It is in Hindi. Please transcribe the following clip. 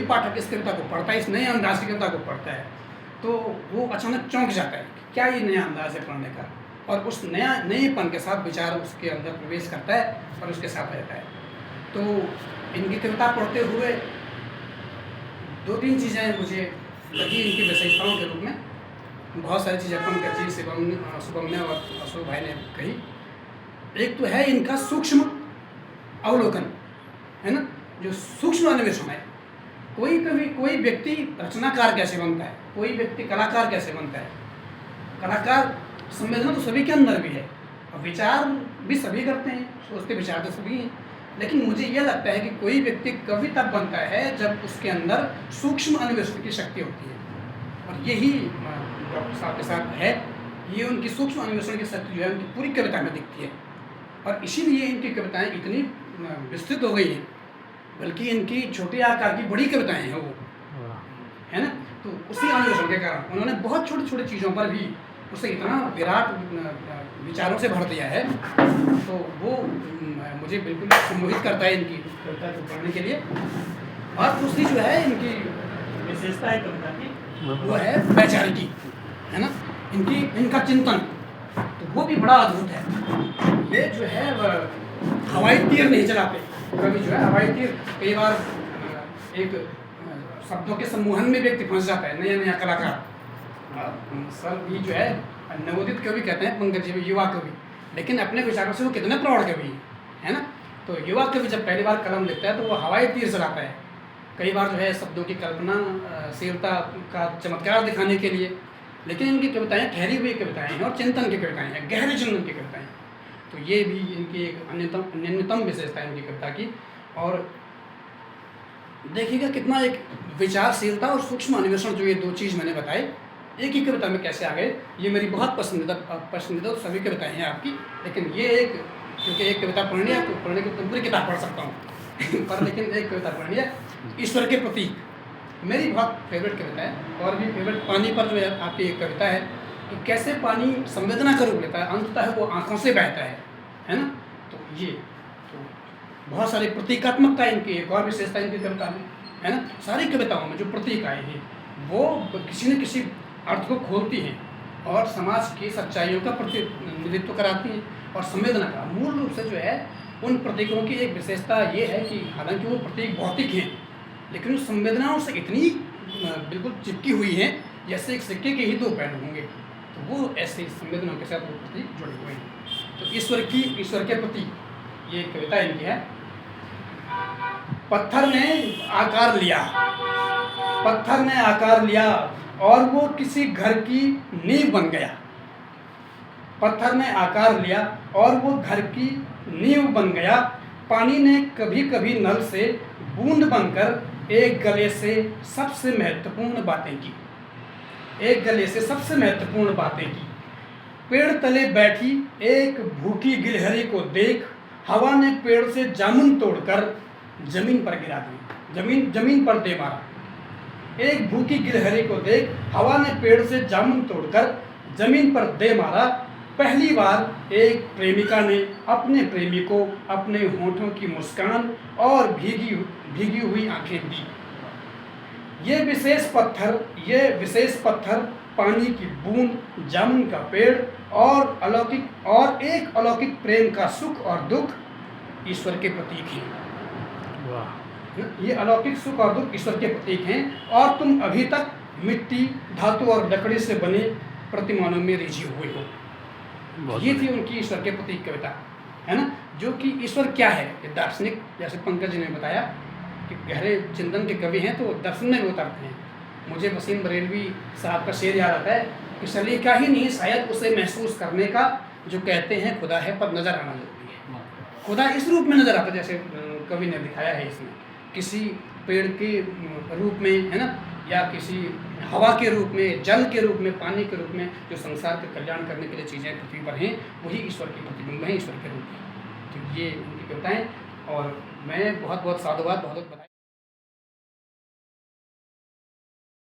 कोई पाठक इस कविता को पढ़ता है, इस नए अंदाज की कविता को पढ़ता है, तो वो अचानक चौंक जाता है कि क्या ये नया अंदाज है पढ़ने का, और उस नएपन के साथ विचार उसके अंदर प्रवेश करता है और उसके साथ रहता है। तो इनकी कविता पढ़ते हुए 2-3 चीज़ें मुझे लगी इनकी विशेषताओं के रूप में। बहुत सारी चीज़ें पंकज जी, शुभम ने और अशोक भाई ने कही। एक तो है इनका सूक्ष्म अवलोकन, है ना, जो सूक्ष्म अन्वेषण है। कोई व्यक्ति रचनाकार कैसे बनता है, कोई व्यक्ति कलाकार कैसे बनता है। कलाकार संवेदना तो सभी के अंदर भी है और विचार भी सभी करते हैं, सोचते विचार तो सभी हैं, लेकिन मुझे यह लगता है कि कोई व्यक्ति कवि तब बनता है जब उसके अंदर सूक्ष्म अन्वेषण की शक्ति होती है, और यही डॉक्टर साहब के साथ है। ये उनकी सूक्ष्म अन्वेषण की शक्ति जो है उनकी पूरी कविता में दिखती है, और इसीलिए इनकी कविताएं इतनी विस्तृत हो गई हैं, बल्कि इनकी छोटे आकार की बड़ी कविताएं हैं वो, है ना। तो उसी अन्वेषण के कारण उन्होंने बहुत छोटी छोटी चीज़ों पर भी उसे इतना विराट विचारों से भर दिया है, तो वो मुझे बिल्कुल सम्मोहित करता है इनकी कविता को पढ़ने के लिए। और दूसरी जो है इनकी विशेषता है कविता की, वो है वैचारिकी, है ना, इनका चिंतन, तो वो भी बड़ा अद्भुत है। ये जो है हवाई तीर नहीं चलाते कवि, जो है हवाई तीर कई बार एक शब्दों के सम्मोहन में व्यक्ति फंस जाता है, नया कलाकार। सर भी जो है नवोदित कवि कहते हैं पंकज जी, युवा कवि, लेकिन अपने विचारों से वो कितने प्रौढ़ कवि है ना। तो युवा कवि जब पहली बार कलम लिखता है तो वो हवाई तीर चलाता है, कई बार जो है शब्दों की कल्पनाशीलता का चमत्कार दिखाने के लिए। लेकिन इनकी कविताएं ठहरी हुई कविताएं हैं और चिंतन की कविताएं हैं, गहरे चिंतन की कविताएं। तो ये भी इनकी एक अन्यतम विशेषता है इनकी कविता की। और देखिएगा कितना एक विचारशीलता और सूक्ष्म अन्वेषण, जो ये 2 चीज़ मैंने बताई एक ही कविता में कैसे आ गए। ये मेरी बहुत पसंदीदा तो सभी कविताएं हैं आपकी, लेकिन ये एक, क्योंकि एक कविता पढ़नी है तो पढ़ने की तो पूरी किताब पढ़ सकता हूँ पर लेकिन एक कविता पढ़नी है, ईश्वर के प्रतीक, मेरी बहुत फेवरेट कविता है। और भी फेवरेट पानी पर जो है आपकी एक कविता है कि कैसे पानी संवेदना का रूप लेता है, अंततः वो आँखों से बहता है ना। तो ये तो बहुत सारी प्रतीकात्मकता इनकी, एक और विशेषता इनकी कविता में, है ना। सारी कविताओं में जो प्रतीक आए हैं वो किसी न किसी अर्थ को खोलती हैं और समाज की सच्चाइयों का प्रतिनिधित्व कराती हैं, और संवेदना का मूल रूप से जो है उन प्रतीकों की एक विशेषता ये है कि हालांकि वो प्रतीक भौतिक हैं, लेकिन उस संवेदनाओं से इतनी बिल्कुल चिपकी हुई हैं जैसे एक सिक्के के ही 2 पहलू होंगे। तो वो ऐसे संवेदनाओं के साथ वो प्रतीक जुड़े हुए हैं। तो ईश्वर के प्रति ये कविता इनकी है। पत्थर ने आकार लिया और वो किसी घर की नींव बन गया। पत्थर ने आकार लिया और वो घर की नींव बन गया। पानी ने कभी कभी नल से बूंद बनकर एक गले से सबसे महत्वपूर्ण बातें की। पेड़ तले बैठी एक भूखी गिलहरी को देख, हवा ने पेड़ से जामुन तोड़कर जमीन पर गिरा दी, जमीन पर दे मारा। एक भूखी गिलहरी को देख, हवा ने पेड़ से जामुन तोड़कर जमीन पर दे मारा। पहली बार एक प्रेमिका ने अपने प्रेमी को अपने होठों की मुस्कान और भीगी हुई आंखें दी। ये विशेष पत्थर, पानी की बूंद, जामुन का पेड़ और एक अलौकिक प्रेम का सुख और दुख ईश्वर के प्रतीक हैं। ये अलौकिक सुख और दुख ईश्वर के प्रतीक हैं, और तुम अभी तक मिट्टी, धातु और लकड़ी से बने प्रतिमानों में रिझे हुए हो। ये थी उनकी ईश्वर के प्रतीक कविता, है ना, जो कि ईश्वर क्या है। ये दार्शनिक, जैसे पंकज जी ने बताया कि गहरे चिंतन के कवि हैं तो दर्शन में उतरते हैं। मुझे वसीम बरेलवी साहब का शेर याद आता है कि सलीका ही नहीं, शायद उसे महसूस करने का जो कहते हैं खुदा है, पर नज़र आना जरूरी है। खुदा इस रूप में नज़र आता है जैसे कवि ने दिखाया है इसमें, किसी पेड़ के रूप में, है ना, या किसी हवा के रूप में, जल के रूप में, पानी के रूप में, जो संसार के कल्याण करने के लिए चीज़ें पृथ्वी पर हैं, वही ईश्वर की प्रतिबिंब है, ईश्वर के रूप में। तो ये उनकी कविताएं, और मैं बहुत साधुवाद बहुत